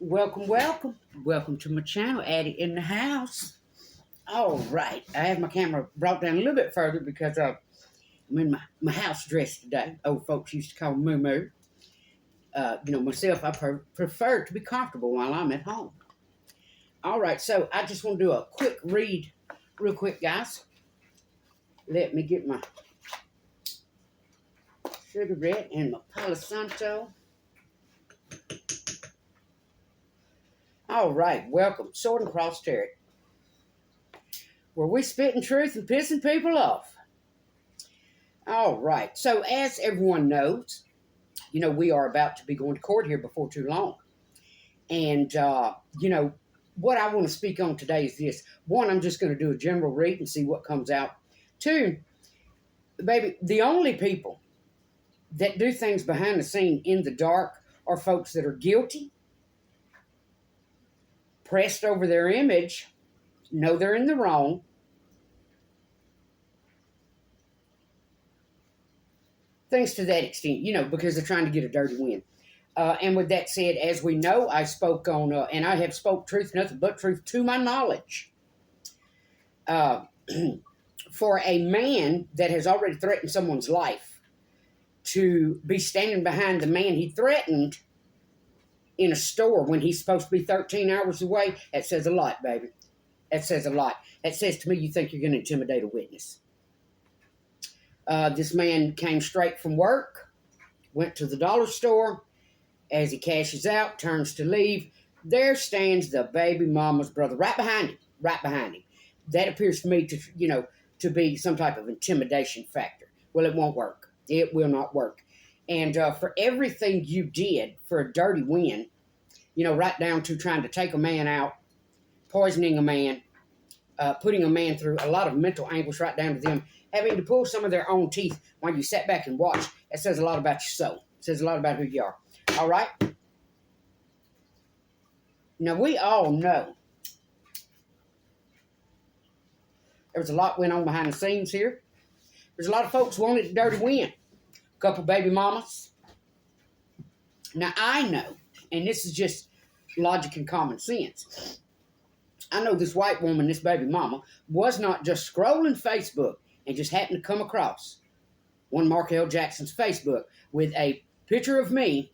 Welcome, welcome. Welcome to my channel, Addie in the house. All right. I have my camera brought down a little bit further because I'm in my house dress today. Old folks used to call me moo. Myself, I prefer to be comfortable while I'm at home. All right. So I just want to do a quick read real quick, guys. Let me get my cigarette and my Palo Santo. All right, welcome, Sword and Cross Territory, where we spitting truth and pissing people off. All right, so as everyone knows, we are about to be going to court here before too long. And, what I want to speak on today is this. One, I'm just going to do a general read and see what comes out. Two, baby, the only people that do things behind the scene in the dark are folks that are guilty, pressed over their image, know they're in the wrong, things to that extent, because they're trying to get a dirty win. And with that said, as we know, I spoke on, and I have spoke truth, nothing but truth to my knowledge. For a man that has already threatened someone's life to be standing behind the man he threatened in a store when he's supposed to be 13 hours away, that says a lot, baby. That says a lot. That says to me you think you're going to intimidate a witness. This man came straight from work, went to the dollar store. As he cashes out, turns to leave, there stands the baby mama's brother right behind him. That appears to me to be some type of intimidation factor. Well, it won't work. It will not work. And for everything you did for a dirty win, right down to trying to take a man out, poisoning a man, putting a man through a lot of mental anguish, right down to them having to pull some of their own teeth while you sat back and watched, that says a lot about your soul. It says a lot about who you are. All right? Now, we all know there was a lot went on behind the scenes here. There's a lot of folks wanted a dirty win. A couple baby mamas. Now, I know, and this is just logic and common sense, I know this white woman, this baby mama, was not just scrolling Facebook and just happened to come across one Mark L. Jackson's Facebook with a picture of me,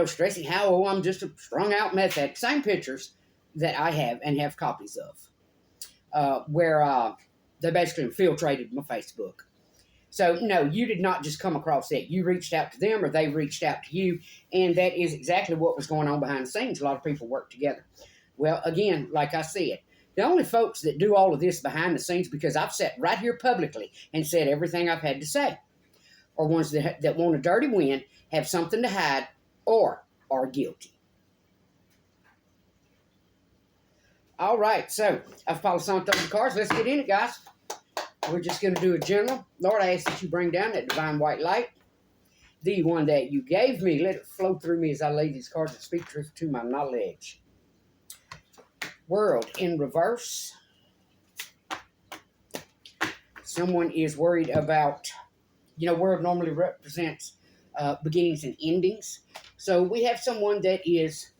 stressing how, I'm just a strung out meth addict. Same pictures that I have and have copies of, where they basically infiltrated my Facebook. So, no, you did not just come across that. You reached out to them or they reached out to you, and that is exactly what was going on behind the scenes. A lot of people work together. Well, again, like I said, the only folks that do all of this behind the scenes, because I've sat right here publicly and said everything I've had to say, are ones that want a dirty win, have something to hide, or are guilty. All right, so I've Palo Santo the cards. Let's get in it, guys. We're just going to do a general. Lord, I ask that you bring down that divine white light, the one that you gave me. Let it flow through me as I lay these cards and speak truth to my knowledge. World in reverse. Someone is worried about, world normally represents beginnings and endings. So we have someone that is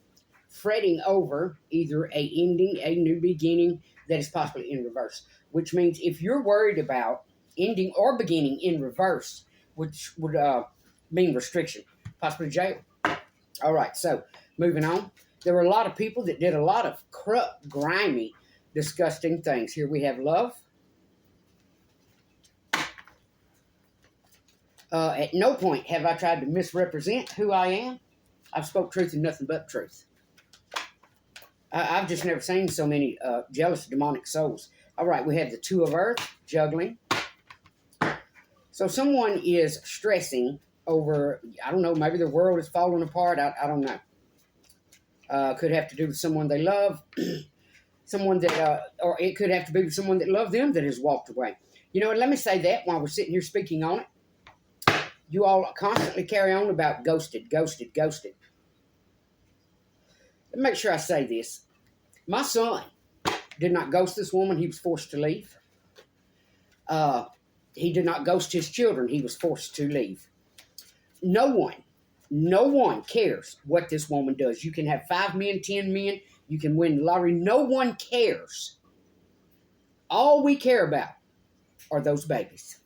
fretting over either a ending, a new beginning that is possibly in reverse, which means if you're worried about ending or beginning in reverse, which would mean restriction, possibly jail. All right, so moving on. There were a lot of people that did a lot of corrupt, grimy, disgusting things. Here we have love. At no point have I tried to misrepresent who I am. I've spoke truth and nothing but truth. I've just never seen so many jealous, demonic souls. All right, we have the Two of Earth, juggling. So someone is stressing over, I don't know, maybe the world is falling apart. I don't know. Could have to do with someone they love, someone that, or it could have to be with someone that loved them that has walked away. And let me say that while we're sitting here speaking on it. You all constantly carry on about ghosted. Let me make sure I say this. My son did not ghost this woman. He was forced to leave. He did not ghost his children. He was forced to leave. No one No one cares what this woman does. You can have 5 men, 10 men. You can win the lottery. No one cares. All we care about are those babies.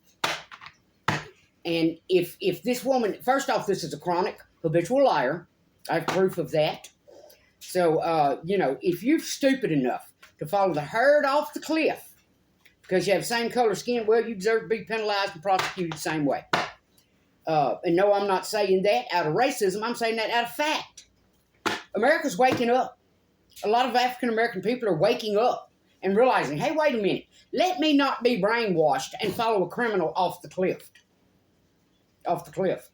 And if this woman, first off, this is a chronic habitual liar. I have proof of that. So, if you're stupid enough to follow the herd off the cliff because you have the same color skin, well, you deserve to be penalized and prosecuted the same way. And no, I'm not saying that out of racism. I'm saying that out of fact. America's waking up. A lot of African-American people are waking up and realizing, hey, wait a minute. Let me not be brainwashed and follow a criminal off the cliff. Off the cliff.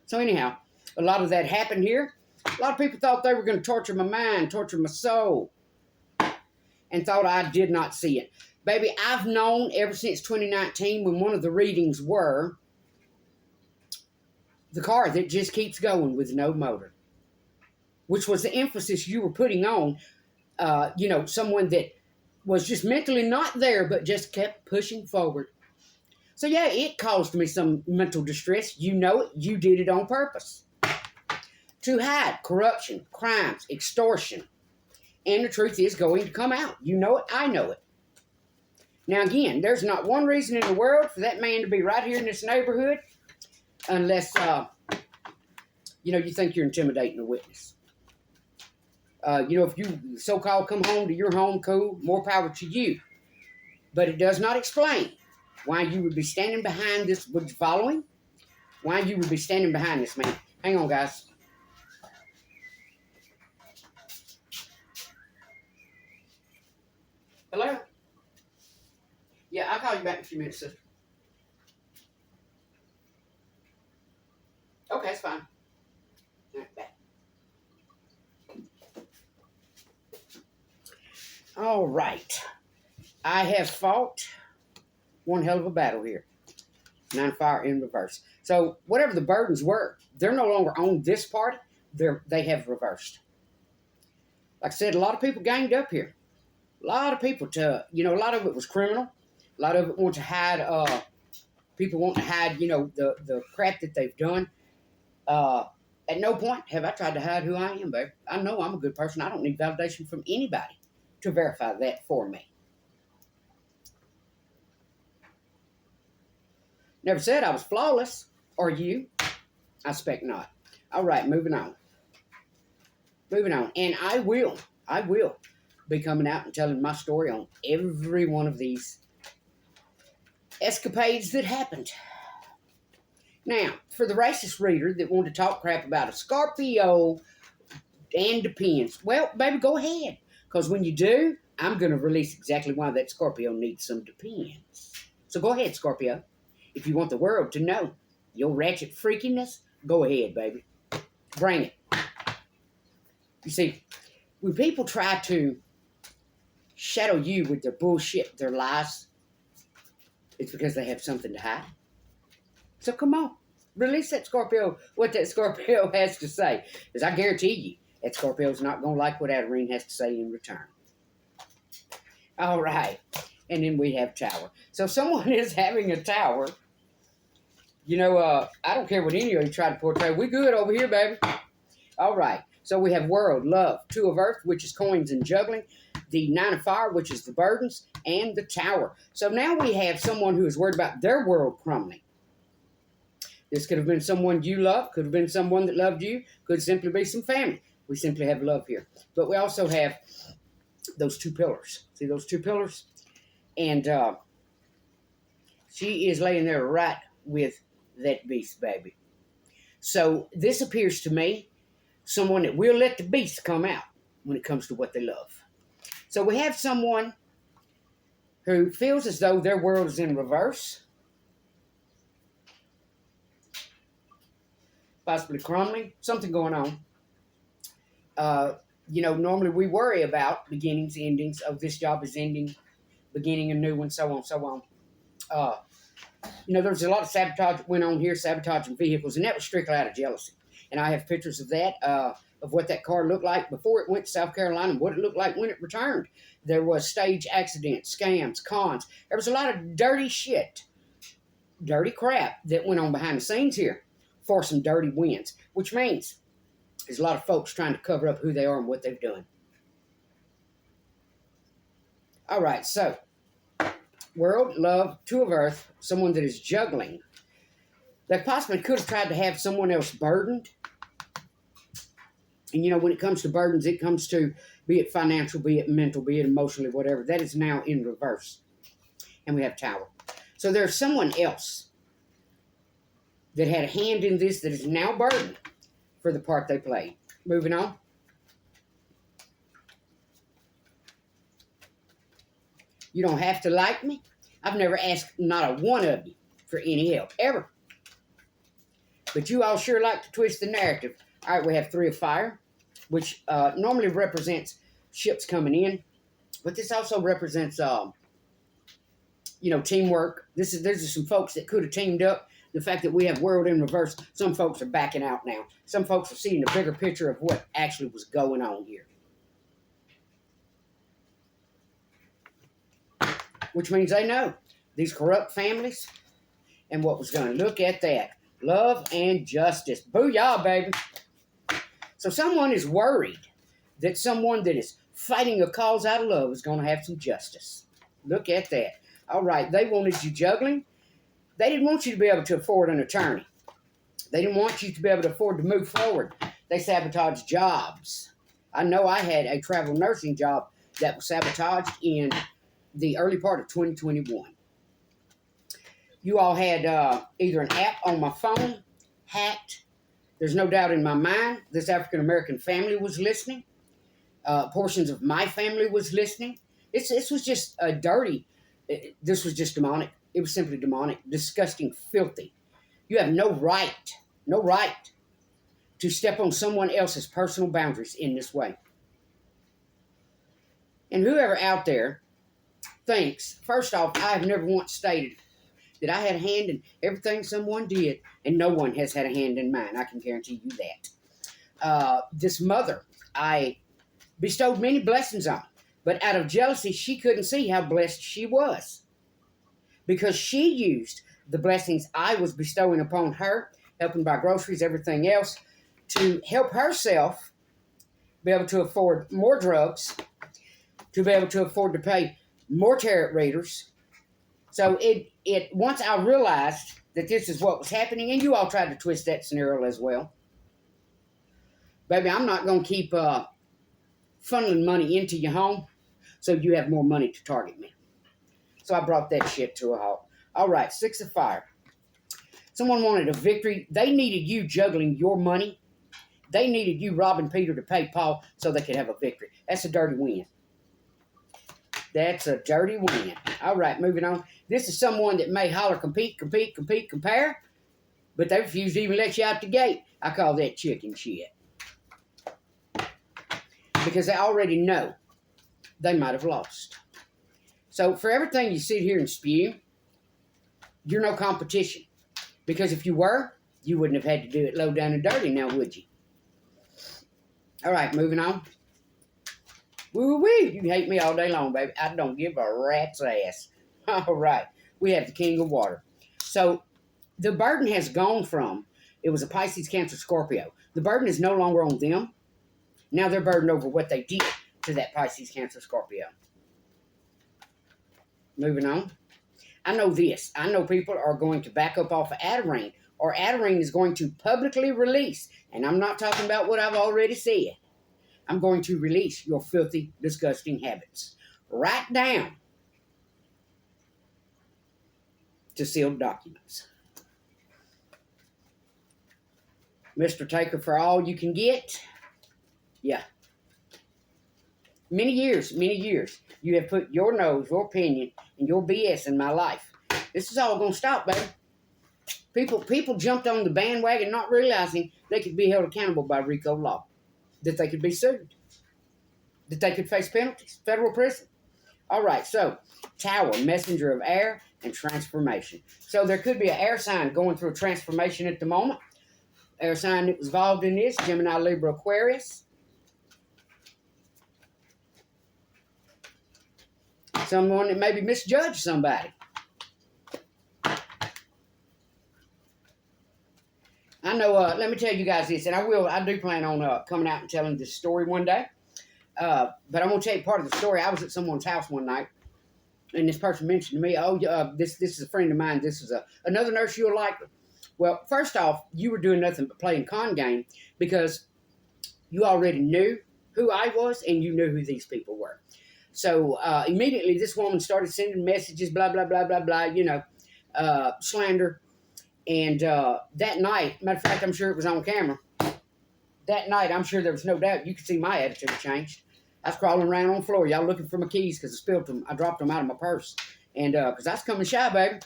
So anyhow, a lot of that happened here. A lot of people thought they were going to torture my mind, torture my soul, and thought I did not see it. Baby, I've known ever since 2019 when one of the readings were the car that just keeps going with no motor, which was the emphasis you were putting on, someone that was just mentally not there but just kept pushing forward. So yeah, it caused me some mental distress. You know it. You did it on purpose. To hide corruption, crimes, extortion. And the truth is going to come out. You know it. I know it. Now again, there's not one reason in the world for that man to be right here in this neighborhood unless, you think you're intimidating a witness. If you so-called come home to your home, cool, more power to you. But it does not explain why you would be standing behind this, would you following? Why you would be standing behind this man. Hang on, guys. Hello? Yeah, I'll call you back in a few minutes, sister. Okay, it's fine. All right, back. All right. I have fought one hell of a battle here. 9 fire in reverse. So whatever the burdens were, they're no longer on this party. They have reversed. Like I said, a lot of people ganged up here. A lot of people a lot of it was criminal. A lot of it want to hide, people want to hide, the crap that they've done. At no point have I tried to hide who I am, babe. I know I'm a good person. I don't need validation from anybody to verify that for me. Never said I was flawless. Are you? I expect not. All right, moving on. And I will be coming out and telling my story on every one of these escapades that happened. Now, for the racist reader that wanted to talk crap about a Scorpio and depends, well, baby, go ahead. Because when you do, I'm going to release exactly why that Scorpio needs some depends. So go ahead, Scorpio. If you want the world to know your ratchet freakiness, go ahead, baby. Bring it. You see, when people try to shadow you with their bullshit, their lies, it's because they have something to hide. So come on, release that Scorpio, what that Scorpio has to say. Because I guarantee you, that Scorpio's not going to like what Adeline has to say in return. All right. And then we have Tower. So if someone is having a Tower, I don't care what any of you try to portray. We good over here, baby. All right. So we have World, Love, 2 of Earth, which is coins and juggling, the 9 of Fire, which is the burdens, and the Tower. So now we have someone who is worried about their world crumbling. This could have been someone you love, could have been someone that loved you, could simply be some family. We simply have love here. But we also have those 2 pillars. See those 2 pillars? And she is laying there right with that beast, baby. So this appears to me someone that will let the beast come out when it comes to what they love. So we have someone who feels as though their world is in reverse, possibly crumbling, something going on. Normally we worry about beginnings, endings. Oh, this job is ending, beginning a new one, so on, so on. There's a lot of sabotage that went on here, sabotaging vehicles, and that was strictly out of jealousy. And I have pictures of that, of what that car looked like before it went to South Carolina and what it looked like when it returned. There was stage accidents, scams, cons. There was a lot of dirty shit, dirty crap that went on behind the scenes here. for some dirty winds, which means there's a lot of folks trying to cover up who they are and what they've done. All right, so world, love, two of earth, someone that is juggling. They possibly could have tried to have someone else burdened. And, you know, when it comes to burdens, it comes to, be it financial, be it mental, be it emotionally, whatever. That is now in reverse. And we have Tower. So there's someone else that had a hand in this that is now burdened for the part they played. Moving on. You don't have to like me. I've never asked not a one of you for any help, ever. But you all sure like to twist the narrative. All right, we have Three of Fire, which normally represents ships coming in. But this also represents, you know, teamwork. There's some folks that could have teamed up. The fact that we have world in reverse, some folks are backing out now. Some folks are seeing the bigger picture of what actually was going on here. Which means they know these corrupt families and what was going to. Look at that. Love and justice. Booyah, baby. So someone is worried that someone that is fighting a cause out of love is going to have some justice. Look at that. All right, they wanted you juggling. They didn't want you to be able to afford an attorney. They didn't want you to be able to afford to move forward. They sabotaged jobs. I know I had a travel nursing job that was sabotaged in the early part of 2021. You all had either an app on my phone, hacked. There's no doubt in my mind this African-American family was listening. Portions of my family was listening. This was just a dirty, this was just demonic. It was simply demonic, disgusting, filthy. You have no right to step on someone else's personal boundaries in this way. And whoever out there thinks, first off, I have never once stated that I had a hand in everything someone did, and no one has had a hand in mine. I can guarantee you that. This mother, I bestowed many blessings on, but out of jealousy, she couldn't see how blessed she was, because she used the blessings I was bestowing upon her, helping buy groceries, everything else, to help herself be able to afford more drugs, to be able to afford to pay more tarot readers. So once I realized that this is what was happening, and you all tried to twist that scenario as well. Baby, I'm not going to keep funneling money into your home so you have more money to target me. So I brought that shit to a halt. All right, Six of Fire. Someone wanted a victory. They needed you juggling your money. They needed you robbing Peter to pay Paul so they could have a victory. That's a dirty win. That's a dirty win. All right, moving on. This is someone that may holler, compete, compare, but they refuse to even let you out the gate. I call that chicken shit. Because they already know they might have lost. So for everything you sit here and spew, you're no competition. Because if you were, you wouldn't have had to do it low down and dirty now, would you? All right, moving on. Woo-wee, you can hate me all day long, baby. I don't give a rat's ass. All right, we have the King of Water. So the burden has gone from, it was a Pisces, Cancer, Scorpio. The burden is no longer on them. Now they're burdened over what they did to that Pisces, Cancer, Scorpio. Moving on. I know this. I know people are going to back up off of Adirene, or Adirene is going to publicly release, and I'm not talking about what I've already said. I'm going to release your filthy, disgusting habits. Right down to sealed documents. Mr. Taker, for all you can get. Yeah. Many years, you have put your nose, your opinion, and your BS in my life. This is all going to stop, baby. People jumped on the bandwagon not realizing they could be held accountable by RICO law. That they could be sued. That they could face penalties. Federal prison. All right, so Tower, messenger of air and transformation. So there could be an air sign going through a transformation at the moment. Air sign that was involved in this, Gemini, Libra, Aquarius. Someone that maybe misjudged somebody. I know, let me tell you guys this, and I do plan on coming out and telling this story one day. But I'm going to tell you part of the story. I was at someone's house one night, and this person mentioned to me, oh, this is a friend of mine. This is another nurse you'll like. Well, first off, you were doing nothing but playing con game because you already knew who I was and you knew who these people were. So immediately this woman started sending messages, blah, blah, blah, blah, blah, slander. And that night, matter of fact, I'm sure it was on camera. That night, I'm sure there was no doubt you could see my attitude changed. I was crawling around on the floor, y'all looking for my keys because I spilled them. I dropped them out of my purse. And because I was coming shy, baby.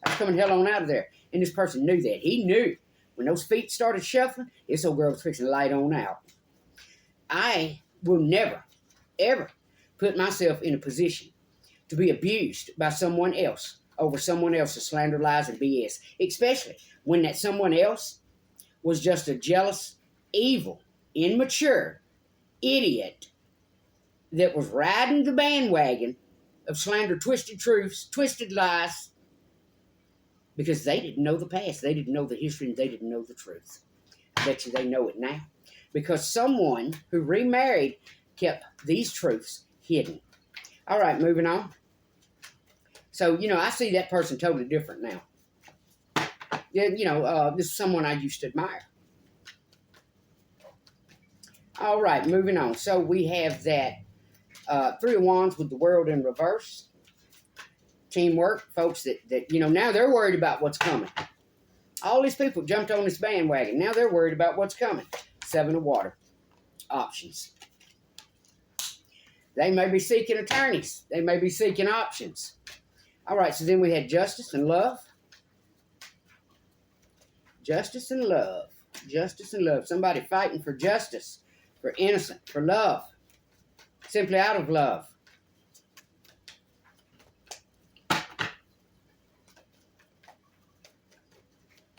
I was coming hell on out of there. And this person knew that. He knew. When those feet started shuffling, this old girl was fixing to light on out. I will never, ever put myself in a position to be abused by someone else over someone else's slander, lies, and BS. Especially when that someone else was just a jealous, evil, immature idiot that was riding the bandwagon of slander, twisted truths, twisted lies, because they didn't know the past, they didn't know the history, and they didn't know the truth. I bet you they know it now. Because someone who remarried kept these truths hidden. All right, moving on. So, I see that person totally different now. This is someone I used to admire. All right, moving on. So we have that Three of Wands with the World in reverse. Teamwork, folks that now they're worried about what's coming. All these people jumped on this bandwagon. Now they're worried about what's coming. Seven of Water. Options. They may be seeking attorneys. They may be seeking options. All right, so then we had Justice and Love. Justice and love. Justice and love. Somebody fighting for justice, for innocent, for love. Simply out of love.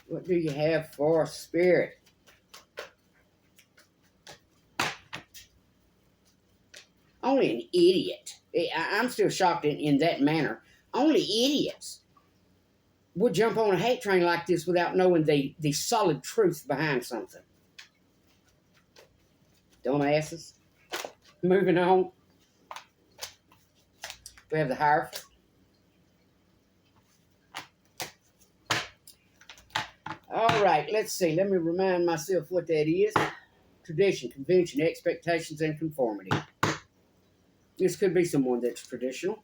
What do you have for Spirit? Only an idiot. I'm still shocked in that manner. Only idiots would jump on a hate train like this without knowing the solid truth behind something. Dumbasses. Moving on. We have the Hierophant. All right, let's see. Let me remind myself what that is. Tradition, convention, expectations, and conformity. This could be someone that's traditional.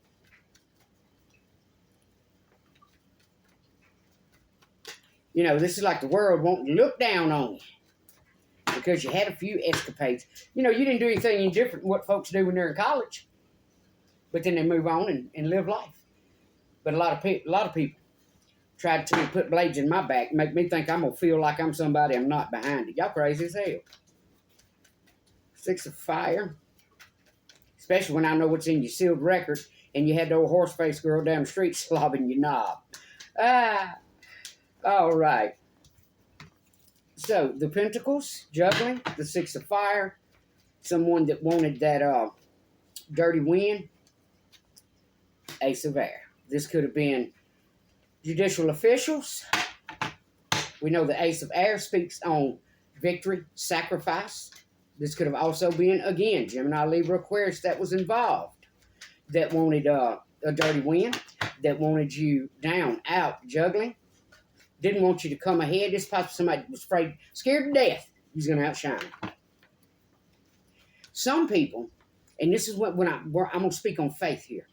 This is like the world wanting to look down on you because you had a few escapades. You didn't do anything any different than what folks do when they're in college. But then they move on and live life. But a lot of people tried to put blades in my back and make me think I'm going to feel like I'm somebody I'm not behind it. Y'all crazy as hell. Six of Fire. Especially when I know what's in your sealed record and you had the old horse-faced girl down the street slobbing your knob. All right. So, the Pentacles, juggling, the Six of Fire, someone that wanted that dirty win, Ace of Air. This could have been judicial officials. We know the Ace of Air speaks on victory, sacrifice. This could have also been, again, Gemini, Libra, Aquarius that was involved, that wanted a dirty win, that wanted you down, out, juggling. Didn't want you to come ahead. This possibly somebody was afraid, scared to death, he's going to outshine. Some people, and this is where I'm going to speak on faith here.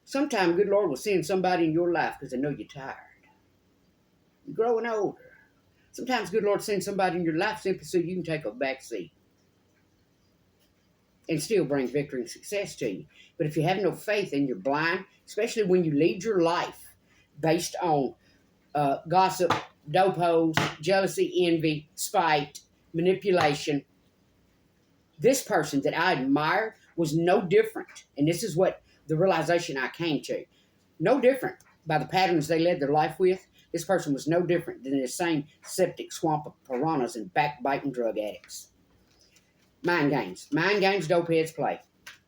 Sometimes, good Lord will send somebody in your life because they know you're tired. You're growing older. Sometimes, good Lord sends somebody in your life simply so you can take a back seat and still bring victory and success to you. But if you have no faith and you're blind, especially when you lead your life based on gossip, dope holes, jealousy, envy, spite, manipulation. This person that I admired was no different. And this is what the realization I came to. No different by the patterns they led their life with. This person was no different than the same septic swamp of piranhas and backbiting drug addicts. Mind games. Mind games dope heads play.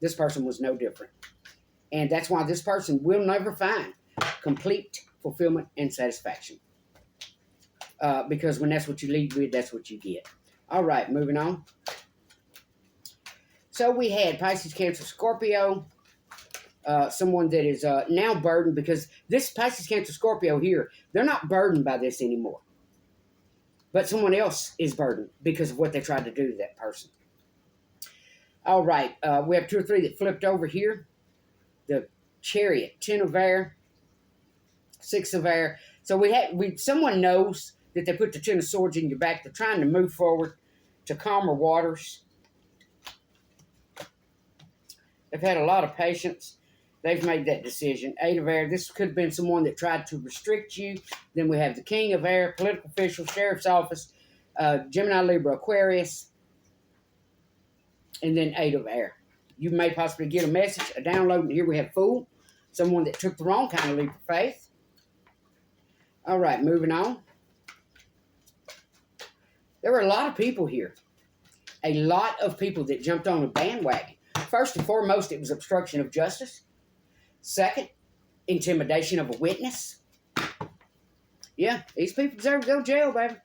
This person was no different. And that's why this person will never find complete fulfillment and satisfaction. Because when that's what you lead with, that's what you get. All right, moving on. So we had Pisces, Cancer, Scorpio. Someone that is now burdened because this Pisces, Cancer, Scorpio here, they're not burdened by this anymore. But someone else is burdened because of what they tried to do to that person. All right, we have 2 or 3 that flipped over here. The Chariot, 10 of air, 6 of air. So someone knows that they put the 10 of swords in your back. They're trying to move forward to calmer waters. They've had a lot of patience. They've made that decision. 8 of air. This could have been someone that tried to restrict you. Then we have the King of air, political official, sheriff's office, Gemini, Libra, Aquarius, and then 8 of air. You may possibly get a message, a download, and here we have Fool, someone that took the wrong kind of leap of faith. All right, moving on. There were a lot of people here. A lot of people that jumped on a bandwagon. First and foremost, it was obstruction of justice. Second, intimidation of a witness. Yeah, these people deserve to go to jail, baby.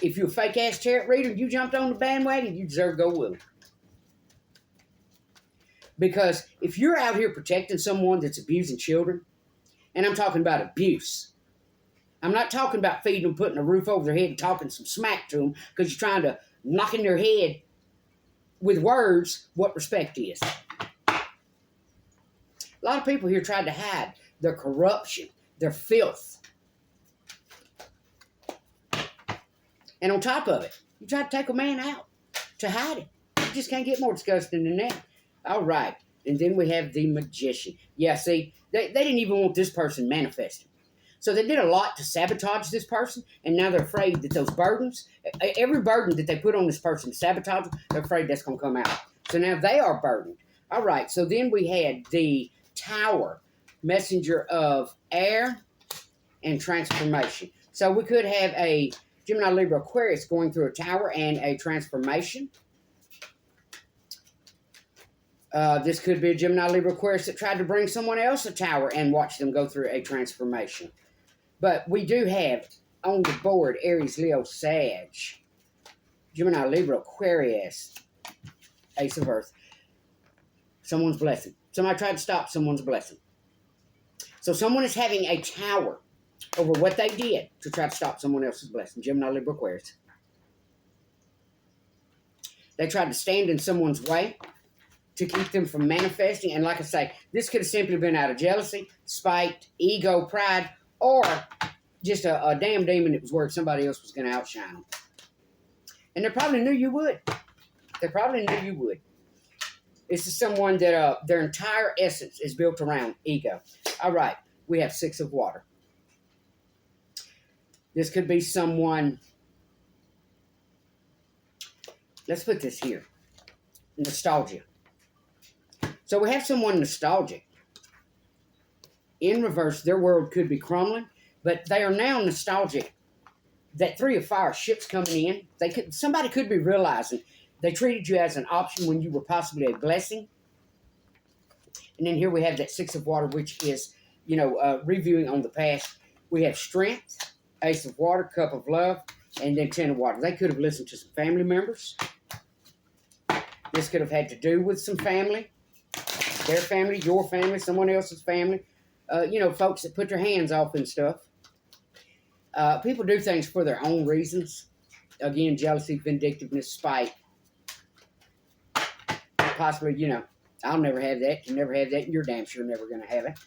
If you're a fake-ass tarot reader, you jumped on the bandwagon, you deserve to go with them. Because if you're out here protecting someone that's abusing children, and I'm talking about abuse, I'm not talking about feeding them, putting a roof over their head, and talking some smack to them because you're trying to knock in their head with words what respect is. A lot of people here tried to hide their corruption, their filth. And on top of it, you try to take a man out to hide it. You just can't get more disgusting than that. All right. And then we have the Magician. Yeah, see, they didn't even want this person manifesting. So they did a lot to sabotage this person, and now they're afraid that those burdens, every burden that they put on this person to sabotage, they're afraid that's going to come out. So now they are burdened. All right, so then we had the Tower, messenger of air and transformation. So we could have a Gemini, Libra, Aquarius going through a tower and a transformation. This could be a Gemini, Libra, Aquarius that tried to bring someone else a tower and watch them go through a transformation. But we do have on the board Aries, Leo, Sag, Gemini, Libra, Aquarius, Ace of Earth. Someone's blessing. Somebody tried to stop someone's blessing. So someone is having a tower over what they did to try to stop someone else's blessing. Gemini, Libra, Aquarius. They tried to stand in someone's way to keep them from manifesting. And like I say, this could have simply been out of jealousy, spite, ego, pride, or just a damn demon that was worried somebody else was going to outshine them. And they probably knew you would. They probably knew you would. This is someone that their entire essence is built around ego. All right, we have 6 of water. This could be someone, let's put this here, nostalgia. So we have someone nostalgic. In reverse, their world could be crumbling, but they are now nostalgic. That 3 of fire, ships coming in, somebody could be realizing they treated you as an option when you were possibly a blessing. And then here we have that 6 of water, which is, reviewing on the past. We have strength, Ace of water, cup of love, and then 10 of water. They could have listened to some family members. This could have had to do with some family. Their family, your family, someone else's family. Folks that put their hands off and stuff. People do things for their own reasons. Again, jealousy, vindictiveness, spite. Possibly, I'll never have that. You never have that, and you're damn sure never going to have it.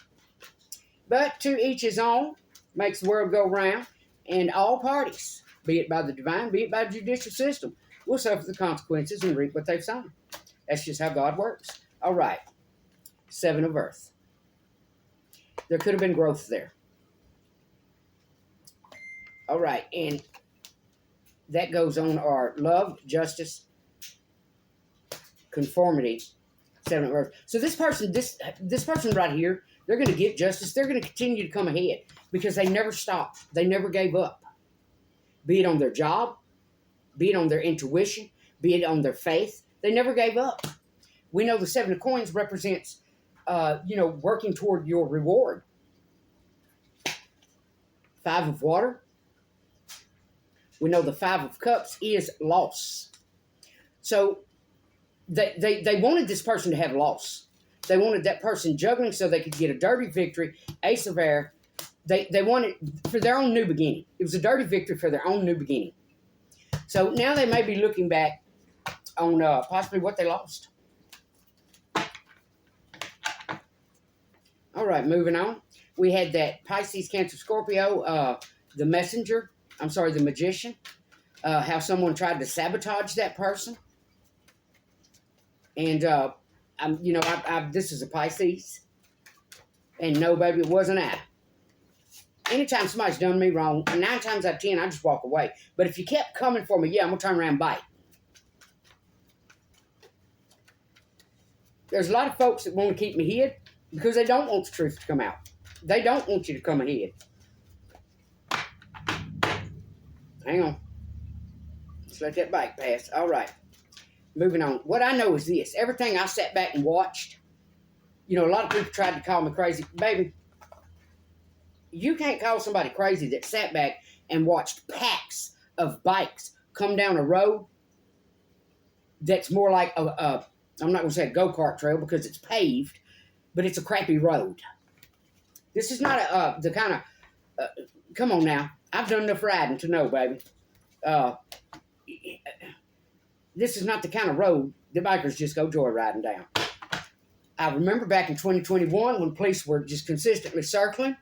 But to each his own, makes the world go round, and all parties, be it by the divine, be it by the judicial system, will suffer the consequences and reap what they've sown. That's just how God works. All right, 7 of earth. There could have been growth there. All right, and that goes on our love, justice, conformity, 7 of earth. So this person right here, they're going to get justice. They're going to continue to come ahead because they never stopped. They never gave up. Be it on their job, be it on their intuition, be it on their faith. They never gave up. We know the 7 of coins represents, working toward your reward. 5 of water, We know the Five of Cups is loss. So they wanted this person to have loss. They wanted that person juggling so they could get a dirty victory. Ace of Air. They wanted for their own new beginning. It was a dirty victory for their own new beginning. So now they may be looking back on possibly what they lost. All right, moving on. We had that Pisces, Cancer, Scorpio, the messenger. I'm sorry, the magician. How someone tried to sabotage that person. And, this is a Pisces. And no, baby, it wasn't I. Anytime somebody's done me wrong, 9 times out of 10, I just walk away. But if you kept coming for me, yeah, I'm going to turn around and bite. There's a lot of folks that want to keep me hid because they don't want the truth to come out. They don't want you to come ahead. Hang on. Let's let that bite pass. All right. Moving on. What I know is this. Everything I sat back and watched, a lot of people tried to call me crazy. Baby, you can't call somebody crazy that sat back and watched packs of bikes come down a road that's more like I'm not going to say a go-kart trail because it's paved, but it's a crappy road. This is not the kind of, come on now. I've done enough riding to know, baby. This is not the kind of road the bikers just go joyriding down. I remember back in 2021 when police were just consistently circling,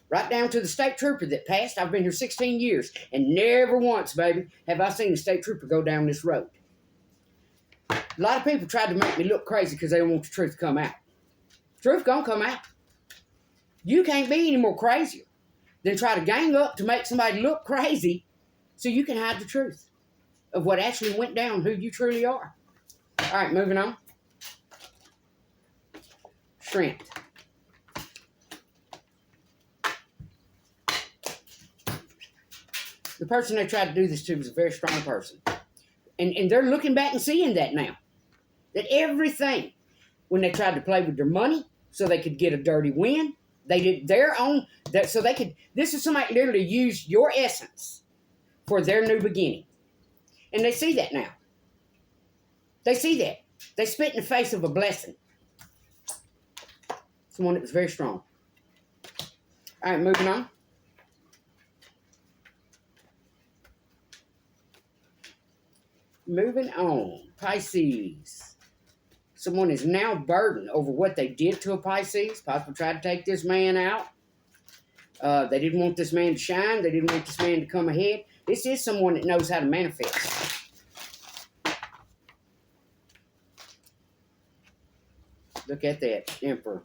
right down to the state trooper that passed. I've been here 16 years, and never once, baby, have I seen a state trooper go down this road. A lot of people tried to make me look crazy because they don't want the truth to come out. Truth gonna come out. You can't be any more crazier than try to gang up to make somebody look crazy so you can hide the truth of what actually went down, who you truly are. All right, moving on. Strength. The person they tried to do this to was a very strong person. And they're looking back and seeing that now. That everything, when they tried to play with their money so they could get a dirty win, they did their own, so they could, this is somebody literally used your essence for their new beginning. And they see that now. They see that. They spit in the face of a blessing. Someone that was very strong. All right, moving on. Moving on. Pisces. Someone is now burdened over what they did to a Pisces. Possibly tried to take this man out. They didn't want this man to shine. They didn't want this man to come ahead. This is someone that knows how to manifest. Look at that, Emperor.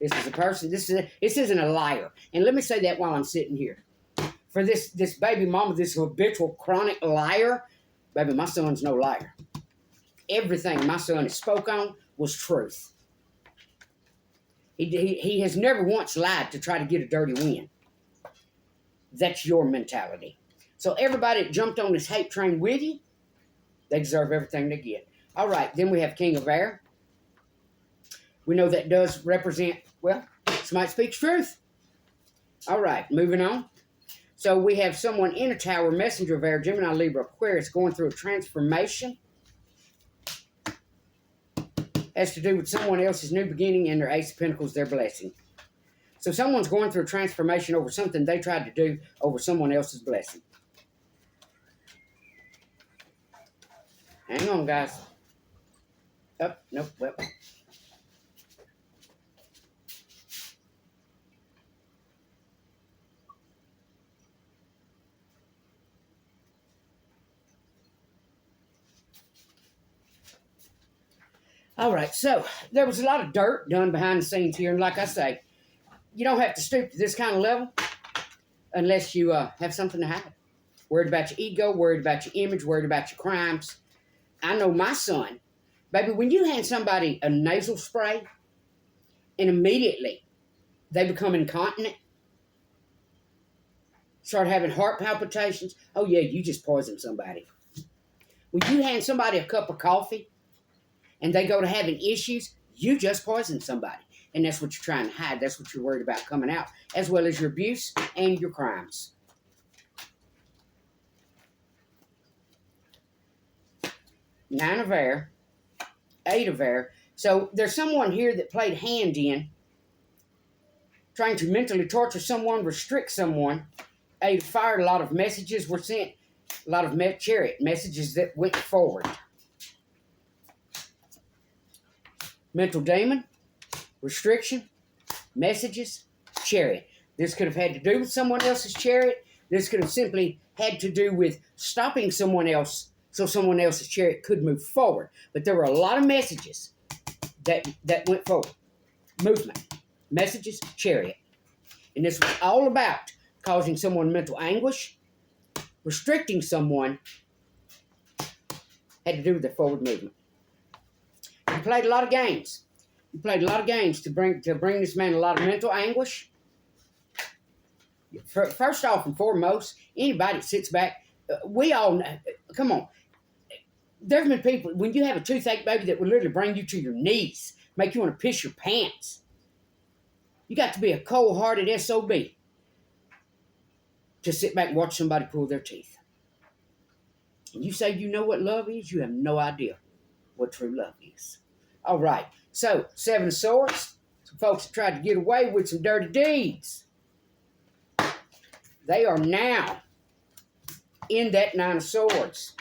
This is a person, this isn't a liar. And let me say that while I'm sitting here. For this baby mama, this habitual chronic liar, baby, my son's no liar. Everything my son has spoke on was truth. He has never once lied to try to get a dirty win. That's your mentality. So everybody that jumped on this hate train with you, they deserve everything they get. All right, then we have King of Air. We know that does represent, well, somebody speaks truth. All right, moving on. So we have someone in a tower, messenger of air, Gemini, Libra, Aquarius, going through a transformation. Has to do with someone else's new beginning and their Ace of Pentacles, their blessing. So someone's going through a transformation over something they tried to do over someone else's blessing. Hang on, guys. Oh, nope, well. All right, so there was a lot of dirt done behind the scenes here. And like I say, you don't have to stoop to this kind of level unless you have something to hide. Worried about your ego, worried about your image, worried about your crimes. I know my son, baby, when you hand somebody a nasal spray and immediately they become incontinent, start having heart palpitations, oh yeah, you just poisoned somebody. When you hand somebody a cup of coffee and they go to having issues, you just poisoned somebody. And that's what you're trying to hide. That's what you're worried about coming out, as well as your abuse and your crimes. 9 of air, 8 of air. So there's someone here that played hand in, trying to mentally torture someone, restrict someone. 8 of fire, a lot of messages were sent. A lot of chariot messages that went forward. Mental demon, restriction, messages, chariot. This could have had to do with someone else's chariot. This could have simply had to do with stopping someone else so someone else's chariot could move forward. But there were a lot of messages that went forward. Movement, messages, chariot. And this was all about causing someone mental anguish, restricting someone, had to do with their forward movement. You played a lot of games. You played a lot of games to bring this man a lot of mental anguish. First off and foremost, anybody that sits back, we all know, come on. There's been people, when you have a toothache, baby, that will literally bring you to your knees, make you want to piss your pants. You got to be a cold-hearted SOB to sit back and watch somebody pull their teeth. And you say you know what love is, you have no idea what true love is. All right, so 7 of Swords. Some folks that tried to get away with some dirty deeds. They are now in that 9 of Swords.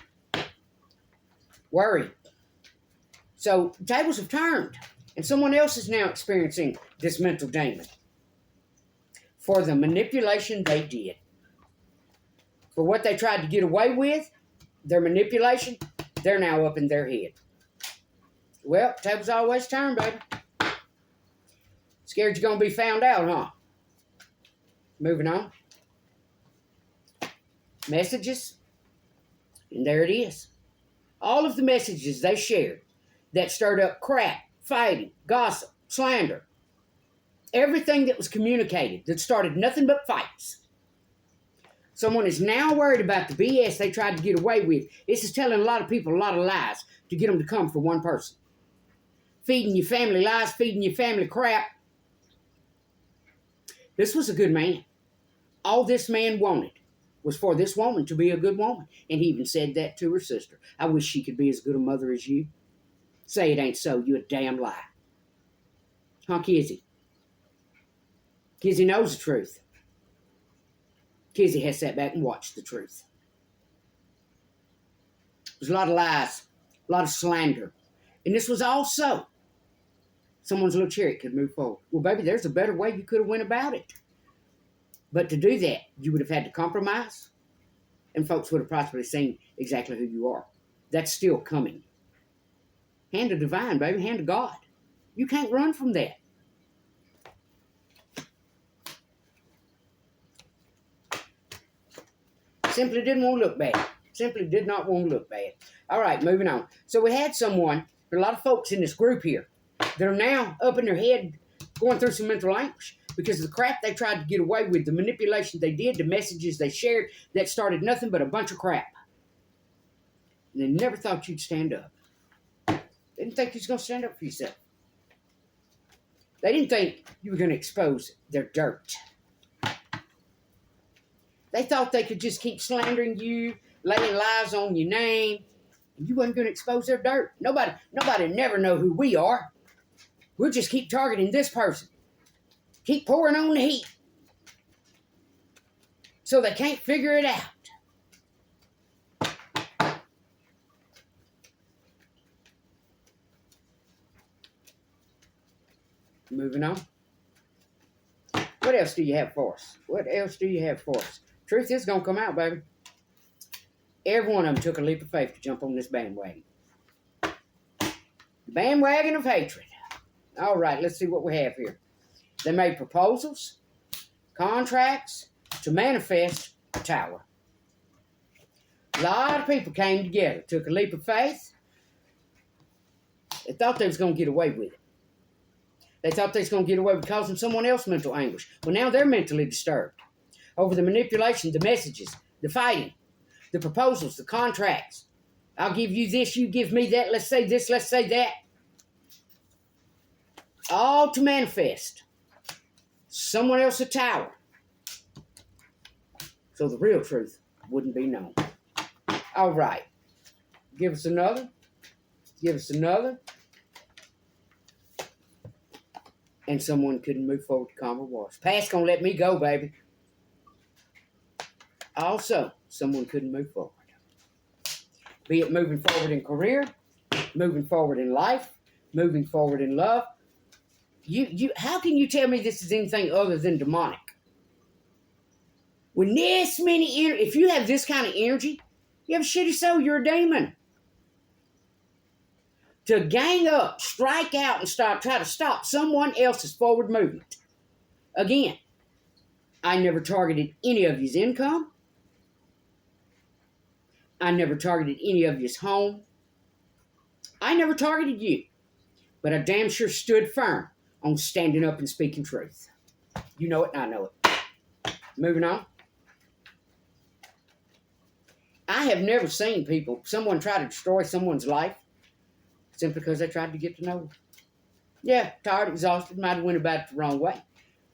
Worried. So tables have turned, and someone else is now experiencing this mental demon for the manipulation they did. For what they tried to get away with, their manipulation, they're now up in their head. Well, tables always turn, baby. Scared you're going to be found out, huh? Moving on. Messages. And there it is. All of the messages they shared that stirred up crap, fighting, gossip, slander. Everything that was communicated that started nothing but fights. Someone is now worried about the BS they tried to get away with. This is telling a lot of people a lot of lies to get them to come for one person. Feeding your family lies, feeding your family crap. This was a good man. All this man wanted was for this woman to be a good woman. And he even said that to her sister. I wish she could be as good a mother as you. Say it ain't so, you a damn lie. Huh, Kizzy? Kizzy knows the truth. Kizzy has sat back and watched the truth. There's a lot of lies, a lot of slander. And this was also someone's little chariot could move forward. Well, baby, there's a better way you could have went about it. But to do that, you would have had to compromise, and folks would have possibly seen exactly who you are. That's still coming. Hand of divine, baby, hand of God. You can't run from that. Simply didn't want to look bad. Simply did not want to look bad. All right, moving on. So we had someone, there are a lot of folks in this group here that are now up in their head going through some mental anguish because of the crap they tried to get away with, the manipulation they did, the messages they shared that started nothing but a bunch of crap. And they never thought you'd stand up. They didn't think you was going to stand up for yourself. They didn't think you were going to expose their dirt. They thought they could just keep slandering you, laying lies on your name, and you wasn't going to expose their dirt. Nobody never know who we are. We'll just keep targeting this person. Keep pouring on the heat. So they can't figure it out. Moving on. What else do you have for us? What else do you have for us? Truth is going to come out, baby. Every one of them took a leap of faith to jump on this bandwagon. The bandwagon of hatred. All right, let's see what we have here. They made proposals, contracts to manifest a tower. A lot of people came together, took a leap of faith. They thought they was going to get away with it. They thought they was going to get away with causing someone else mental anguish. Well, now they're mentally disturbed over the manipulation, the messages, the fighting, the proposals, the contracts. I'll give you this, you give me that. Let's say this, let's say that. All to manifest someone else a tower. So the real truth wouldn't be known. All right. Give us another. Give us another. And someone couldn't move forward to calmer waters. Past gonna let me go, baby. Also, someone couldn't move forward. Be it moving forward in career, moving forward in life, moving forward in love. How can you tell me this is anything other than demonic? When this many, if you have this kind of energy, you have a shitty soul, you're a demon. To gang up, strike out, and try to stop someone else's forward movement. Again, I never targeted any of his income. I never targeted any of his home. I never targeted you. But I damn sure stood firm on standing up and speaking truth. You know it, and I know it. Moving on. I have never seen someone try to destroy someone's life simply because they tried to get to know them. Yeah, tired, exhausted, might have went about it the wrong way.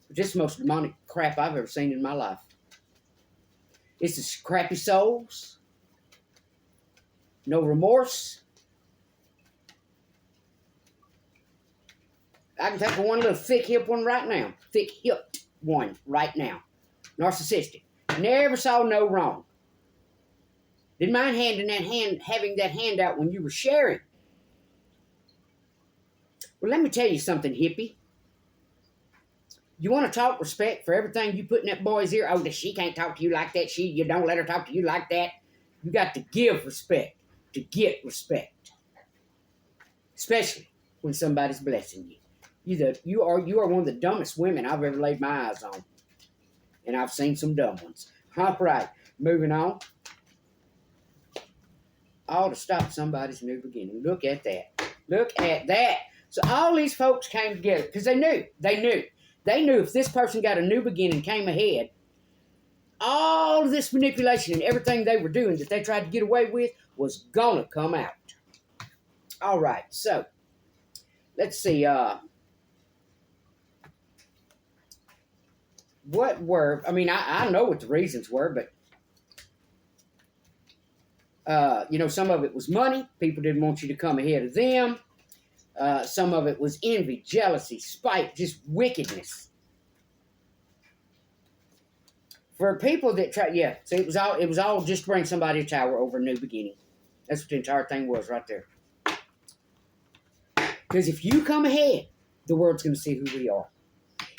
But this is the most demonic crap I've ever seen in my life. It's the crappy souls. No remorse. I can take one little thick-hipped one right now. Thick-hipped one right now. Narcissistic. Never saw no wrong. Didn't mind having that hand out when you were sharing. Well, let me tell you something, hippie. You want to talk respect for everything you put in that boy's ear? Oh, she can't talk to you like that. You don't let her talk to you like that. You got to give respect to get respect. Especially when somebody's blessing you. You are one of the dumbest women I've ever laid my eyes on. And I've seen some dumb ones. All right, moving on. All to stop somebody's new beginning. Look at that. Look at that. So all these folks came together because they knew if this person got a new beginning, came ahead, all of this manipulation and everything they were doing that they tried to get away with was gonna come out. All right, so let's see. What were, I know what the reasons were, but some of it was money. People didn't want you to come ahead of them. Some of it was envy, jealousy, spite, just wickedness. For people that so it was all just to bring somebody a tower over a new beginning. That's what the entire thing was right there. Because if you come ahead, the world's going to see who we are.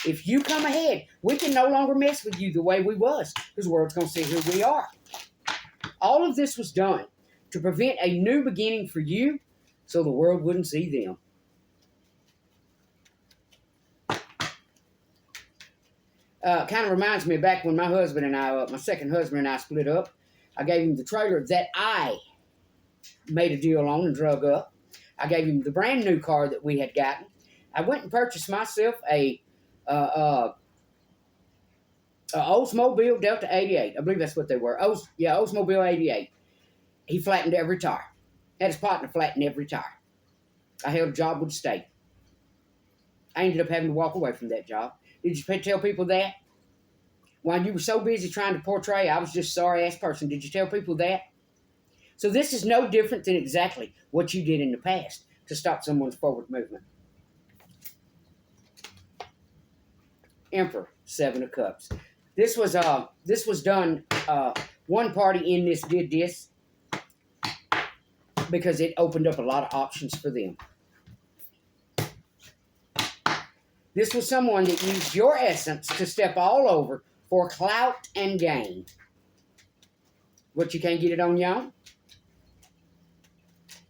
If you come ahead, we can no longer mess with you the way we was, because the world's going to see who we are. All of this was done to prevent a new beginning for you, so the world wouldn't see them. Kind of reminds me of back when my husband and I, my second husband and I split up. I gave him the trailer that I made a deal on and drug up. I gave him the brand new car that we had gotten. I went and purchased myself a Oldsmobile Delta 88. I believe that's what they were. Oldsmobile 88. He flattened every tire. Had his partner flatten every tire. I held a job with the state. I ended up having to walk away from that job. Did you tell people that? While you were so busy trying to portray I was just a sorry-ass person, did you tell people that? So this is no different than exactly what you did in the past to stop someone's forward movement. Emperor, 7 of Cups. This was done, one party in this did this because it opened up a lot of options for them. This was someone that used your essence to step all over for clout and gain. What, you can't get it on your own?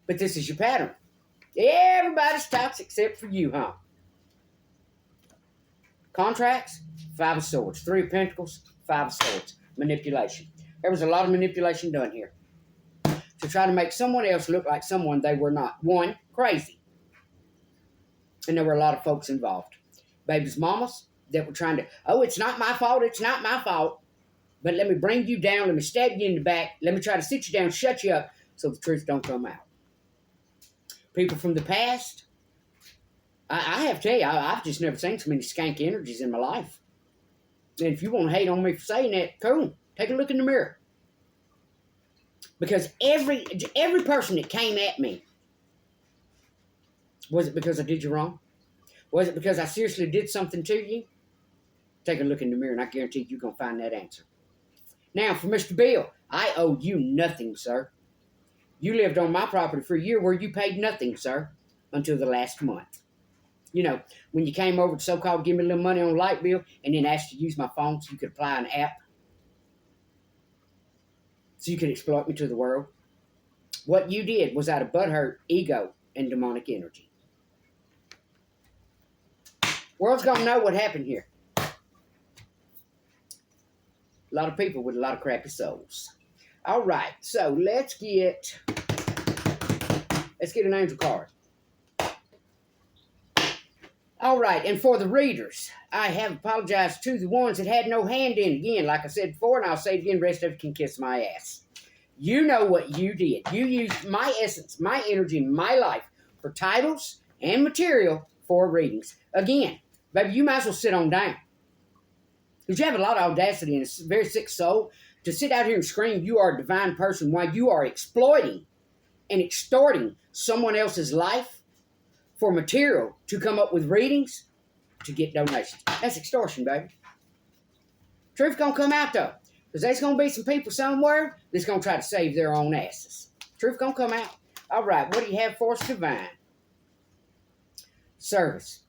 But this is your pattern. Everybody's toxic except for you, huh? Contracts, 5 of Swords. 3 of Pentacles, 5 of Swords. Manipulation. There was a lot of manipulation done here to try to make someone else look like someone they were not. 1, crazy. And there were a lot of folks involved. Baby's mamas that were trying to, it's not my fault, it's not my fault. But let me bring you down, let me stab you in the back, let me try to sit you down, shut you up, so the truth don't come out. People from the past, I have to tell you, I've just never seen so many skank energies in my life. And if you want to hate on me for saying that, cool. Take a look in the mirror. Because every person that came at me Was it because I did you wrong? Was it because I seriously did something to you? Take a look in the mirror and I guarantee you're going to find that answer. Now, for Mr. Bill, I owe you nothing, sir. You lived on my property for a year where you paid nothing, sir, until the last month. You know, when you came over to so-called give me a little money on a light bill and then asked to use my phone so you could apply an app so you could exploit me to the world. What you did was out of butthurt, ego, and demonic energy. World's going to know what happened here. A lot of people with a lot of crappy souls. All right, so let's get an angel card. All right, and for the readers, I have apologized to the ones that had no hand in. Again, like I said before, and I'll say it again, the rest of you can kiss my ass. You know what you did. You used my essence, my energy, my life for titles and material for readings. Again, baby, you might as well sit on down. Because you have a lot of audacity and a very sick soul to sit out here and scream you are a divine person while you are exploiting and extorting someone else's life for material to come up with readings to get donations. That's extortion, baby. Truth gonna come out though. Because there's gonna be some people somewhere that's gonna try to save their own asses. Truth gonna come out. All right, what do you have for us, divine? Service.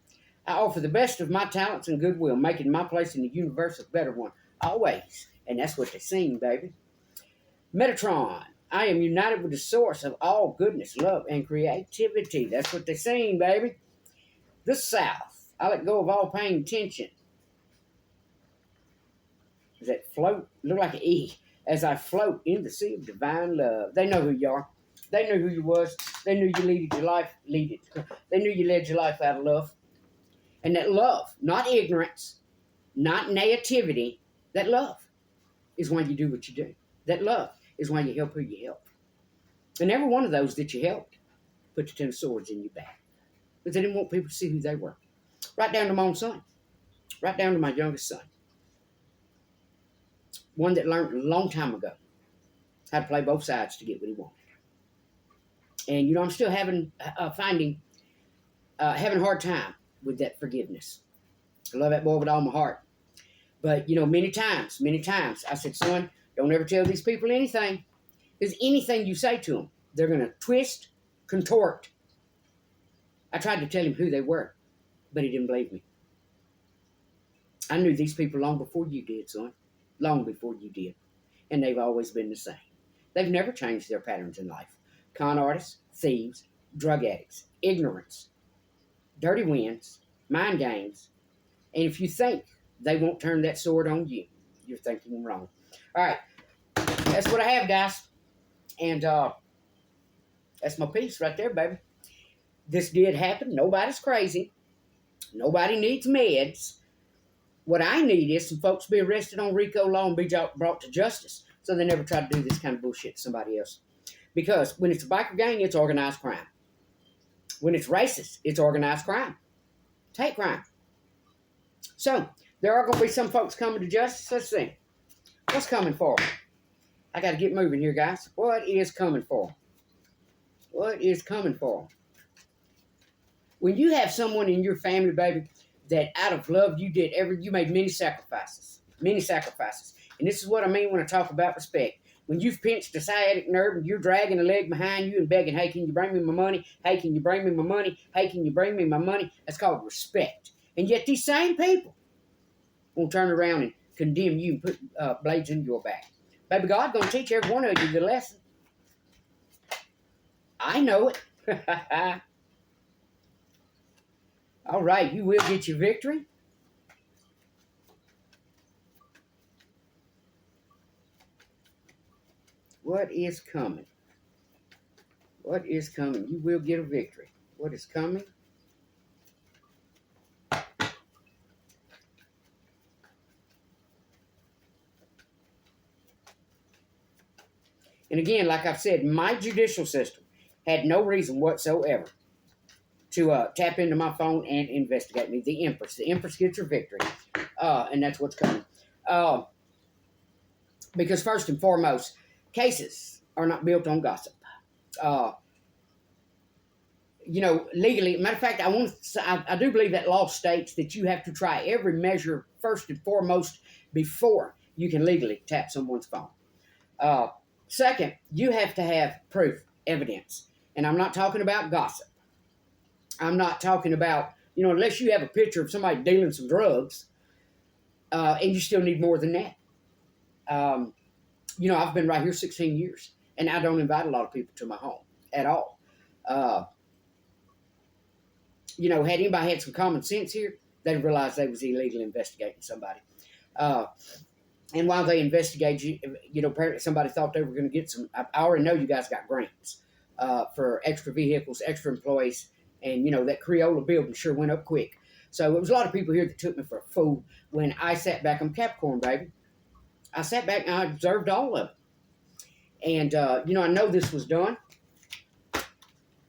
I offer the best of my talents and goodwill, making my place in the universe a better one. Always. And that's what they sing, baby. Metatron. I am united with the source of all goodness, love, and creativity. That's what they sing, baby. The South. I let go of all pain and tension. Does that float? Look like an E. As I float in the sea of divine love. They know who you are. They knew who you was. They knew you led your life. They knew you led your life out of love. And that love, not ignorance, not naivety, that love is why you do what you do. That love is why you help who you help. And every one of those that you helped put the 10 swords in your back. Because they didn't want people to see who they were. Right down to my own son. Right down to my youngest son. One that learned a long time ago how to play both sides to get what he wanted. And, you know, I'm still having a hard time with that forgiveness. I love that boy with all my heart. But, you know, many times, I said, son, don't ever tell these people anything. Because anything you say to them, they're going to twist, contort. I tried to tell him who they were, but he didn't believe me. I knew these people long before you did, son. Long before you did. And they've always been the same. They've never changed their patterns in life. Con artists, thieves, drug addicts, ignorance, dirty winds, mind games. And if you think they won't turn that sword on you, you're thinking wrong. All right. That's what I have, guys. And that's my piece right there, baby. This did happen. Nobody's crazy. Nobody needs meds. What I need is some folks to be arrested on RICO law and be brought to justice so they never try to do this kind of bullshit to somebody else. Because when it's a biker gang, it's organized crime. When it's racist, it's organized crime. It's hate crime. So, there are going to be some folks coming to justice. Let's see. What's coming for them? I got to get moving here, guys. What is coming for them? What is coming for them? When you have someone in your family, baby, that out of love you made many sacrifices. Many sacrifices. And this is what I mean when I talk about respect. When you've pinched a sciatic nerve and you're dragging a leg behind you and begging, hey, can you bring me my money? Hey, can you bring me my money? Hey, can you bring me my money? That's called respect. And yet these same people will turn around and condemn you and put blades in your back. Baby, God's going to teach every one of you the lesson. I know it. All right, you will get your victory. What is coming? What is coming? You will get a victory. What is coming? And again, like I've said, my judicial system had no reason whatsoever to tap into my phone and investigate me. The Empress. The Empress gets her victory. And that's what's coming. Because first and foremost, cases are not built on gossip. legally. Matter of fact, I do believe that law states that you have to try every measure first and foremost before you can legally tap someone's phone. Second, you have to have proof, evidence. And I'm not talking about gossip. I'm not talking about, unless you have a picture of somebody dealing some drugs, and you still need more than that. I've been right here 16 years, and I don't invite a lot of people to my home at all. Had anybody had some common sense here, they'd realize they was illegally investigating somebody. And while they investigate you, apparently somebody thought they were going to get some. I already know you guys got grants for extra vehicles, extra employees, and that Creola building sure went up quick. So it was a lot of people here that took me for a fool when I sat back. I'm Capricorn, baby. I sat back and I observed all of it. And, I know this was done.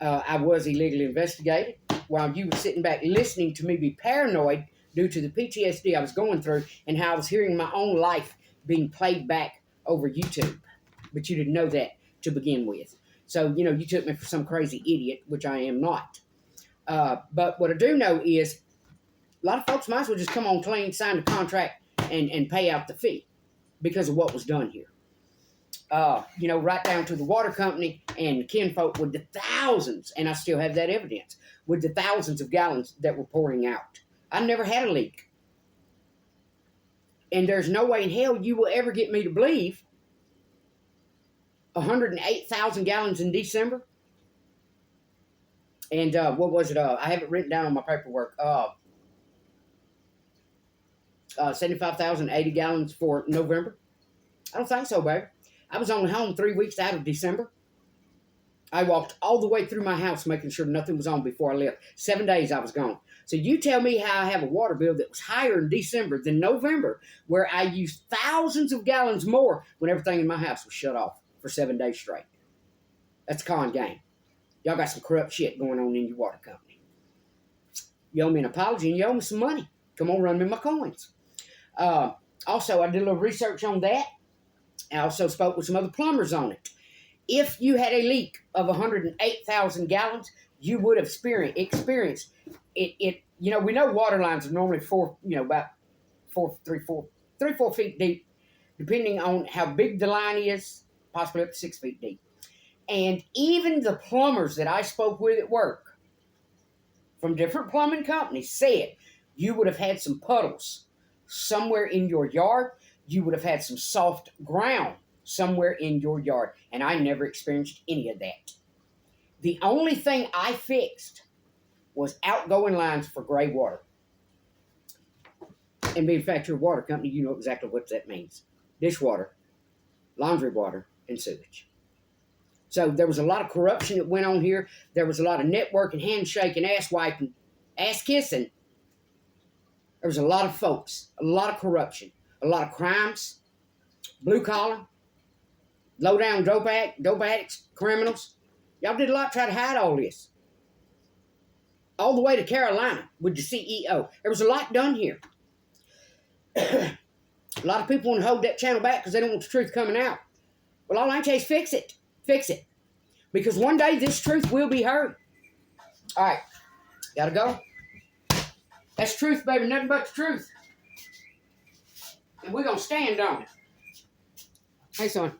I was illegally investigated while you were sitting back listening to me be paranoid due to the PTSD I was going through and how I was hearing my own life being played back over YouTube. But you didn't know that to begin with. So, you took me for some crazy idiot, which I am not. But what I do know is a lot of folks might as well just come on clean, sign the contract, and pay out the fee because of what was done here. Right down to the water company and kinfolk with the thousands, and I still have that evidence, with the thousands of gallons that were pouring out. I never had a leak. And there's no way in hell you will ever get me to believe 108,000 gallons in December. And what was it? I have it written down on my paperwork. 75,080 gallons for November. I don't think so, baby. I was only home 3 weeks out of December. I walked all the way through my house making sure nothing was on before I left. 7 days I was gone. So you tell me how I have a water bill that was higher in December than November, where I used thousands of gallons more when everything in my house was shut off for 7 days straight. That's a con game. Y'all got some corrupt shit going on in your water company. You owe me an apology and you owe me some money. Come on, run me my coins. Also, I did a little research on that. I also spoke with some other plumbers on it. If you had a leak of 108,000 gallons, you would have experienced it. We know water lines are normally about 3-4 feet deep, depending on how big the line is, possibly up to 6 feet deep. And even the plumbers that I spoke with at work from different plumbing companies said you would have had some puddles somewhere in your yard. You would have had some soft ground somewhere in your yard. And I never experienced any of that. The only thing I fixed was outgoing lines for gray water. And being fact, your water company, you know exactly what that means. Dishwater, laundry water, and sewage. So there was a lot of corruption that went on here. There was a lot of networking, handshaking, ass wiping, ass kissing. There was a lot of folks, a lot of corruption, a lot of crimes, blue collar, low down dope addicts, criminals. Y'all did a lot to try to hide all this. All the way to Carolina with the CEO. There was a lot done here. A lot of people want to hold that channel back because they don't want the truth coming out. Well, all I can say is fix it. Fix it. Because one day this truth will be heard. All right. Gotta go. That's truth, baby. Nothing but the truth. And we're going to stand on it. Hey, son.